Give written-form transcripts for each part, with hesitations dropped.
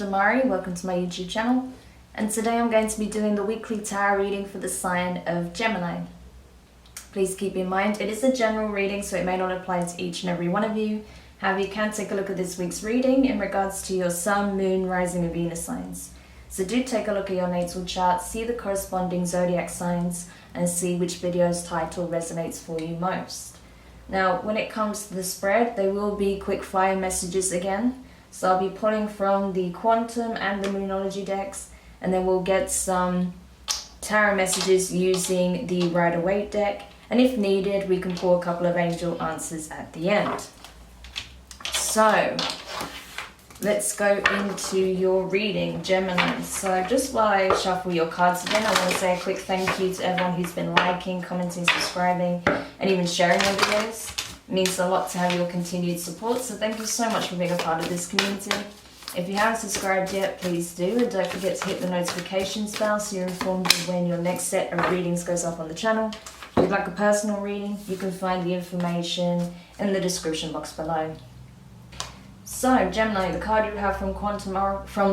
Demari, welcome to my YouTube channel, and today I'm going to be doing the weekly tarot reading for the sign of Gemini. Please keep in mind it is a general reading, so it may not apply to each and every one of you. However, you can take a look at this week's reading in regards to your Sun, Moon, Rising and Venus signs. So do take a look at your natal chart, see the corresponding zodiac signs, and see which video's title resonates for you most. Now, when it comes to the spread, there will be quick fire messages again. So I'll be pulling from the Quantum and the Moonology decks, and then we'll get some tarot messages using the Waite deck, and if needed we can pull a couple of angel answers at the end. So let's go into your reading, Gemini. So just while I shuffle your cards again, I want to say a quick thank you to everyone who's been liking, commenting, subscribing, and even sharing my videos. It means a lot to have your continued support, so thank you so much for being a part of this community. If you haven't subscribed yet, please do, and don't forget to hit the notifications bell so you're informed of when your next set of readings goes up on the channel. If you'd like a personal reading, you can find the information in the description box below. So, Gemini, the card you have from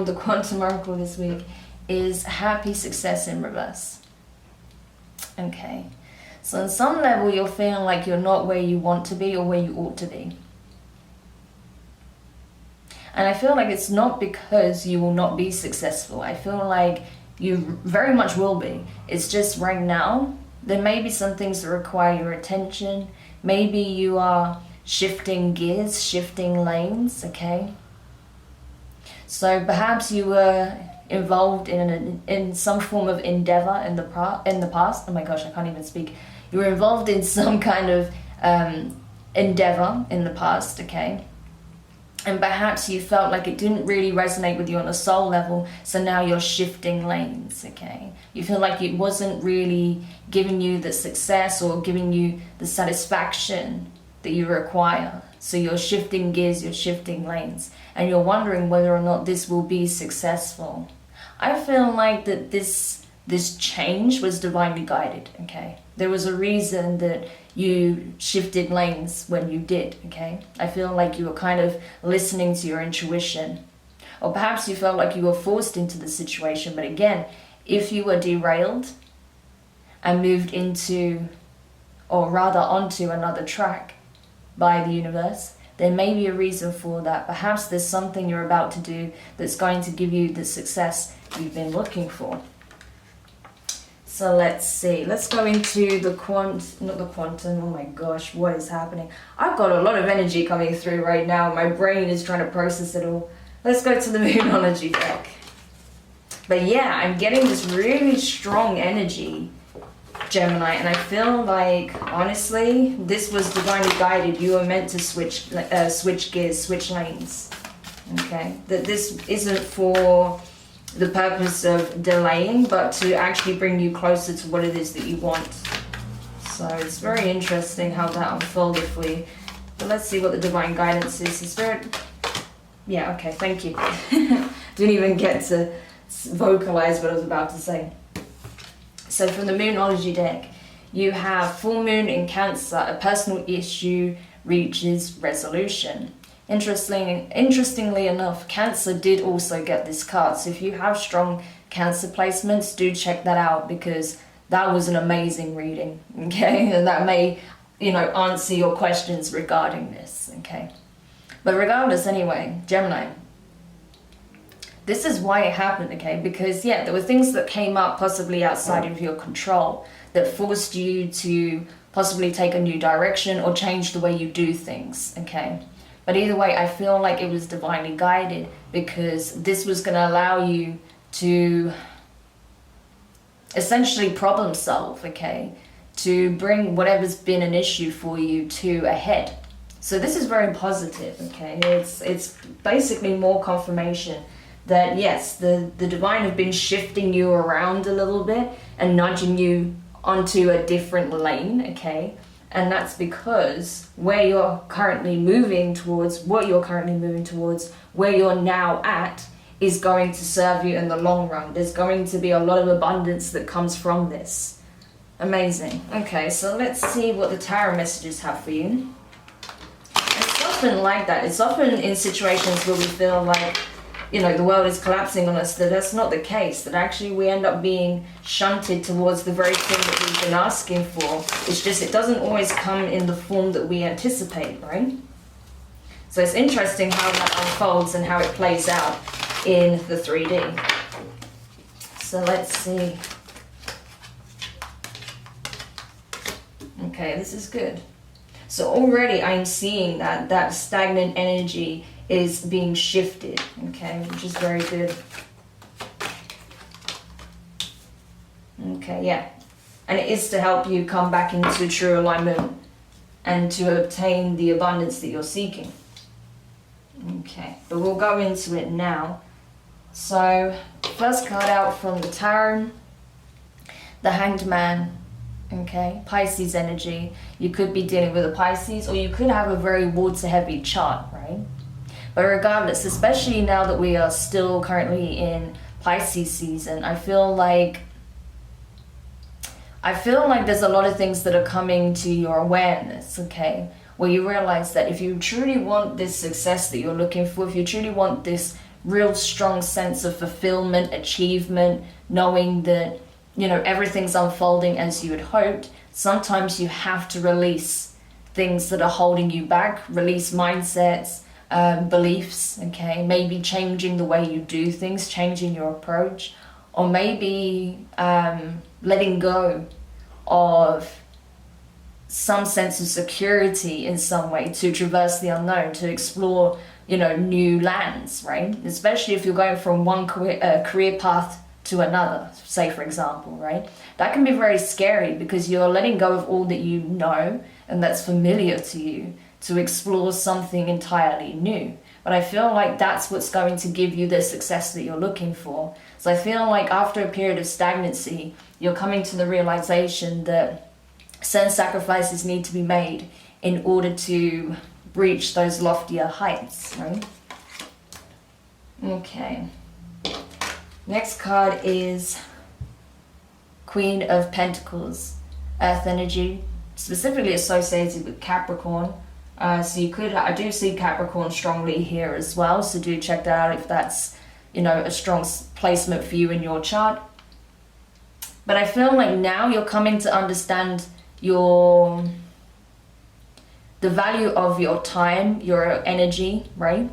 the Quantum Oracle this week is Happy Success in Reverse. Okay. So on some level, you're feeling like you're not where you want to be or where you ought to be. And I feel like it's not because you will not be successful. I feel like you very much will be. It's just right now, there may be some things that require your attention. Maybe you are shifting gears, shifting lanes, okay? So perhaps you were involved in some form of endeavor in the past. Oh my gosh, I can't even speak. You were involved in some kind of endeavor in the past, okay? And perhaps you felt like it didn't really resonate with you on a soul level, so now you're shifting lanes, okay? You feel like it wasn't really giving you the success or giving you the satisfaction that you require. So you're shifting gears, you're shifting lanes, and you're wondering whether or not this will be successful. I feel like that this change was divinely guided, okay? There was a reason that you shifted lanes when you did, okay? I feel like you were kind of listening to your intuition. Or perhaps you felt like you were forced into the situation, but again, if you were derailed and moved into, or rather onto another track by the universe, there may be a reason for that. Perhaps there's something you're about to do that's going to give you the success you've been looking for. So let's see, let's go into the not the Quantum, oh my gosh, what is happening? I've got a lot of energy coming through right now, my brain is trying to process it all. Let's go to the Moonology deck. But yeah, I'm getting this really strong energy, Gemini, and I feel like, honestly, this was divinely guided. You were meant to switch gears, switch lanes, okay? That this isn't for the purpose of delaying, but to actually bring you closer to what it is that you want. So it's very interesting how that unfolded for you. But let's see what the divine guidance is. The Spirit, yeah, okay, thank you. Didn't even get to vocalize what I was about to say. So from the Moonology deck, you have full moon in Cancer, a personal issue reaches resolution. Interestingly enough, Cancer did also get this card. So if you have strong Cancer placements, do check that out, because that was an amazing reading, okay? And that may, answer your questions regarding this, okay? But regardless, anyway, Gemini, this is why it happened, okay? Because, yeah, there were things that came up possibly outside of your control that forced you to possibly take a new direction or change the way you do things, okay? But either way, I feel like it was divinely guided, because this was going to allow you to essentially problem solve, okay? To bring whatever's been an issue for you to a head. So this is very positive, okay? It's basically more confirmation that yes, the divine have been shifting you around a little bit and nudging you onto a different lane, okay? And that's because where you're currently moving towards, where you're now at, is going to serve you in the long run. There's going to be a lot of abundance that comes from this. Amazing. Okay, so let's see what the tarot messages have for you. It's often like that. It's often in situations where we feel like you know, the world is collapsing on us, that's not the case. That actually we end up being shunted towards the very thing that we've been asking for. It's just, it doesn't always come in the form that we anticipate, right? So it's interesting how that unfolds and how it plays out in the 3D. So let's see. Okay, this is good. So already I'm seeing that stagnant energy is being shifted, okay, which is very good. Okay, yeah. And it is to help you come back into true alignment and to obtain the abundance that you're seeking. Okay, but we'll go into it now. So, first card out from the tarot, the Hanged Man. Okay, Pisces energy. You could be dealing with a Pisces, or you could have a very water heavy chart, right? But regardless, especially now that we are still currently in Pisces season, I feel like there's a lot of things that are coming to your awareness, okay? Where you realize that if you truly want this success that you're looking for, if you truly want this real strong sense of fulfillment, achievement, knowing that, you know, everything's unfolding as you had hoped, sometimes you have to release things that are holding you back, release mindsets, beliefs, okay? Maybe changing the way you do things, changing your approach, or maybe letting go of some sense of security in some way to traverse the unknown, to explore, you know, new lands, right? Especially if you're going from one career path to another, say for example, right? That can be very scary because you're letting go of all that you know and that's familiar to you to explore something entirely new. But I feel like that's what's going to give you the success that you're looking for. So I feel like after a period of stagnancy, you're coming to the realization that certain sacrifices need to be made in order to reach those loftier heights, right? Okay. Next card is Queen of Pentacles, Earth energy, specifically associated with Capricorn. So you could, I do see Capricorn strongly here as well, so do check that out if that's, you know, a strong placement for you in your chart. But I feel like now you're coming to understand the value of your time, your energy, right?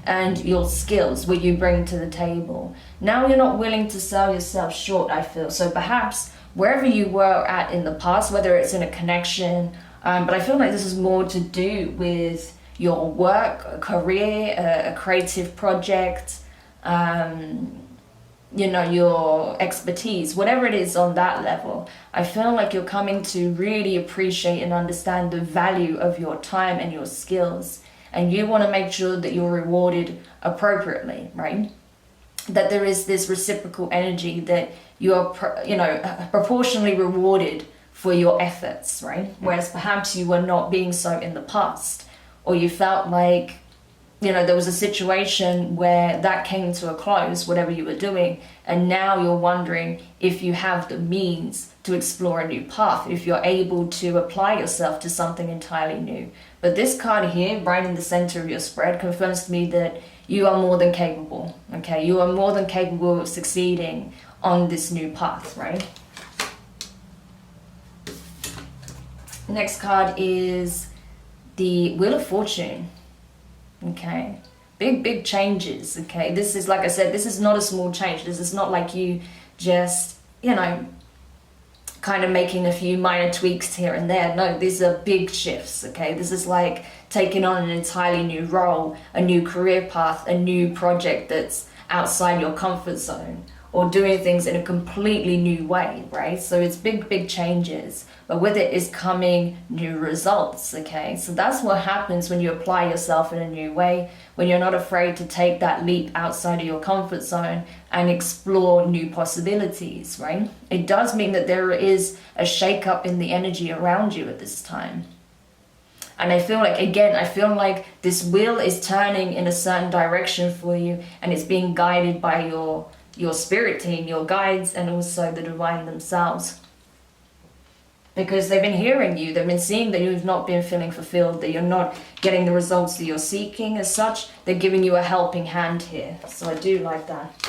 And your skills, what you bring to the table. Now you're not willing to sell yourself short, I feel. So perhaps wherever you were at in the past, whether it's in a connection, but I feel like this is more to do with your work, a career, a creative project, you know, your expertise, whatever it is on that level. I feel like you're coming to really appreciate and understand the value of your time and your skills. And you want to make sure that you're rewarded appropriately, right? That there is this reciprocal energy that you are, you know, proportionally rewarded for your efforts, right? Whereas perhaps you were not being so in the past, or you felt like, you know, there was a situation where that came to a close, whatever you were doing, and now you're wondering if you have the means to explore a new path, if you're able to apply yourself to something entirely new. But this card here, right in the center of your spread, confirms to me that you are more than capable, okay? You are more than capable of succeeding on this new path, right? Next card is the Wheel of Fortune, okay? Big changes, okay? This is, like I said, this is not a small change. This is not like you just, you know, kind of making a few minor tweaks here and there. No, these are big shifts, okay? This is like taking on an entirely new role, a new career path, a new project that's outside your comfort zone, or doing things in a completely new way, right? So it's big changes, but with it is coming new results, okay? So that's what happens when you apply yourself in a new way, when you're not afraid to take that leap outside of your comfort zone and explore new possibilities, right? It does mean that there is a shake-up in the energy around you at this time. And I feel like, again, I feel like this wheel is turning in a certain direction for you, and it's being guided by your spirit team, your guides, and also the divine themselves. because they've been hearing you. They've been seeing that you've not been feeling fulfilled, that you're not getting the results that you're seeking as such. They're giving you a helping hand here. So I do like that.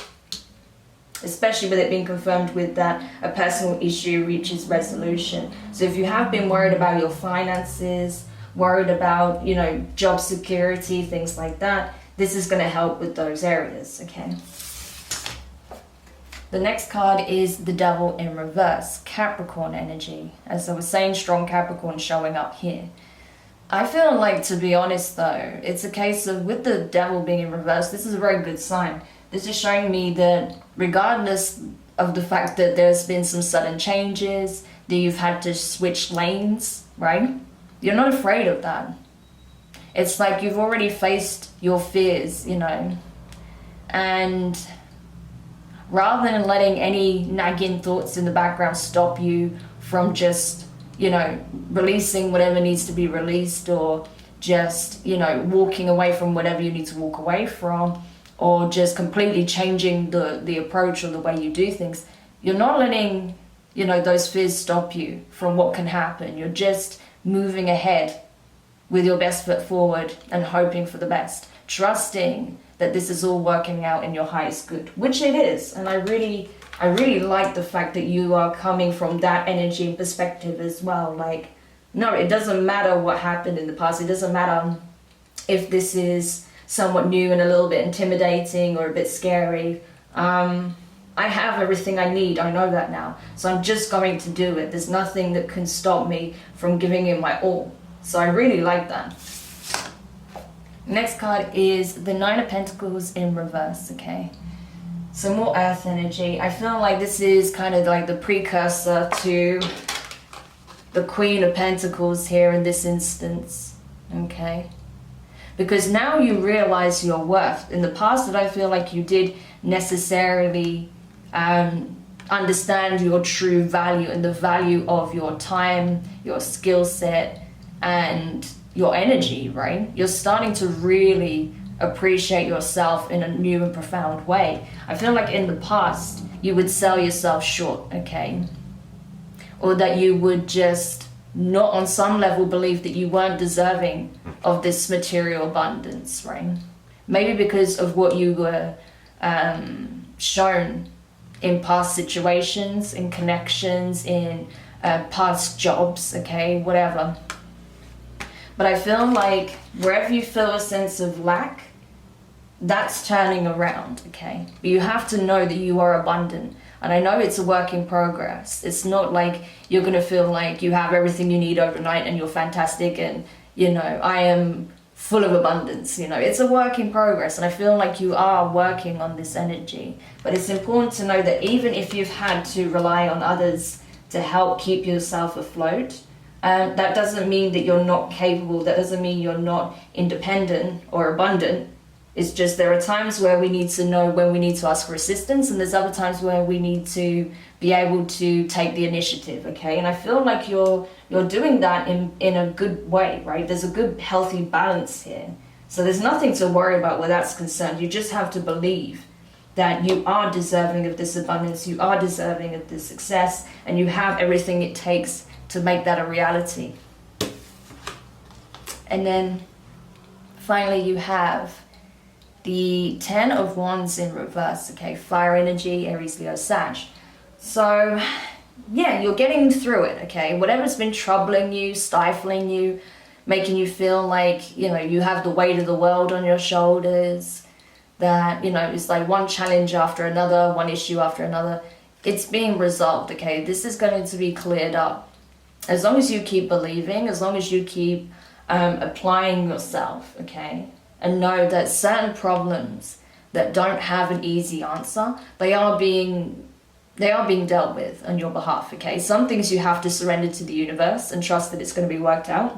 Especially with it being confirmed with that a personal issue reaches resolution. So if you have been worried about your finances, worried about, you know, job security, things like that, this is going to help with those areas, okay? The next card is the Devil in reverse, Capricorn energy. As I was saying, strong Capricorn showing up here. I feel like, to be honest though, it's a case of, with the Devil being in reverse, this is a very good sign. This is showing me that regardless of the fact that there's been some sudden changes, that you've had to switch lanes, right? You're not afraid of that. It's like you've already faced your fears, you know. And rather than letting any nagging thoughts in the background stop you from just, you know, releasing whatever needs to be released, or just, you know, walking away from whatever you need to walk away from, or just completely changing the approach or the way you do things, you're not letting, you know, those fears stop you from what can happen. You're just moving ahead with your best foot forward and hoping for the best, trusting that this is all working out in your highest good, which it is. And I really like the fact that you are coming from that energy and perspective as well. Like, no, it doesn't matter what happened in the past. It doesn't matter if this is somewhat new and a little bit intimidating or a bit scary. I have everything I need. I know that now. So I'm just going to do it. There's nothing that can stop me from giving it my all. So I really like that. Next card is the Nine of Pentacles in reverse, okay? So more earth energy. I feel like this is kind of like the precursor to the Queen of Pentacles here in this instance, okay? Because now you realize your worth. In the past, that I feel like you did necessarily understand your true value and the value of your time, your skill set, and your energy, right? You're starting to really appreciate yourself in a new and profound way. I feel like in the past, you would sell yourself short, okay? Or that you would just not on some level believe that you weren't deserving of this material abundance, right? Maybe because of what you were shown in past situations, in connections, in past jobs, okay, whatever. But I feel like wherever you feel a sense of lack, that's turning around, okay? But you have to know that you are abundant. And I know it's a work in progress. It's not like you're going to feel like you have everything you need overnight and you're fantastic and, you know, I am full of abundance, you know. It's a work in progress, and I feel like you are working on this energy. But it's important to know that even if you've had to rely on others to help keep yourself afloat, that doesn't mean that you're not capable. That doesn't mean you're not independent or abundant. It's just there are times where we need to know when we need to ask for assistance, and there's other times where we need to be able to take the initiative, okay? And I feel like you're doing that in a good way, right? There's a good, healthy balance here. So there's nothing to worry about where that's concerned. You just have to believe that you are deserving of this abundance, you are deserving of this success, and you have everything it takes to make that a reality. And then finally you have the 10 of Wands in reverse, okay? Fire energy, Aries, Leo, Sag. So yeah, you're getting through it, okay? Whatever's been troubling you, stifling you, making you feel like, you know, you have the weight of the world on your shoulders, that, you know, it's like one challenge after another, one issue after another. It's being resolved, okay? This is going to be cleared up. As long as you keep believing, as long as you keep applying yourself, okay? And know that certain problems that don't have an easy answer, they are being dealt with on your behalf, okay? Some things you have to surrender to the universe and trust that it's going to be worked out.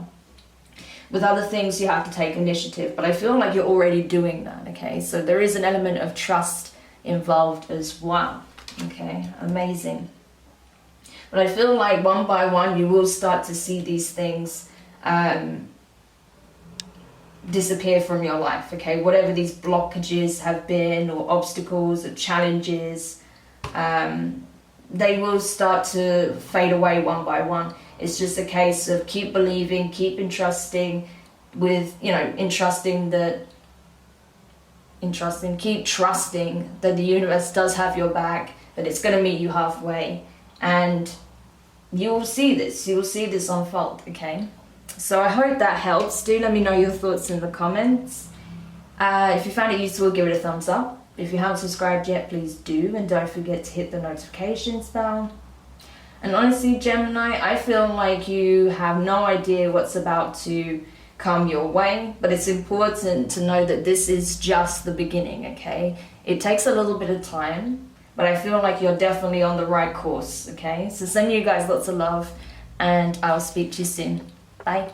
With other things, you have to take initiative, but I feel like you're already doing that, okay? So there is an element of trust involved as well, okay? Amazing. But I feel like one by one, you will start to see these things disappear from your life, okay? Whatever these blockages have been, or obstacles, or challenges, they will start to fade away one by one. It's just a case of keep believing, keep entrusting with, you know, keep trusting that the universe does have your back, that it's going to meet you halfway, and you'll see this unfold, okay? So I hope that helps. Do let me know your thoughts in the comments. If you found it useful, give it a thumbs up. If you haven't subscribed yet, please do, and don't forget to hit the notifications bell. And honestly, Gemini, I feel like you have no idea what's about to come your way, but it's important to know that this is just the beginning, okay? It takes a little bit of time, but I feel like you're definitely on the right course, okay? So send you guys lots of love, and I'll speak to you soon. Bye.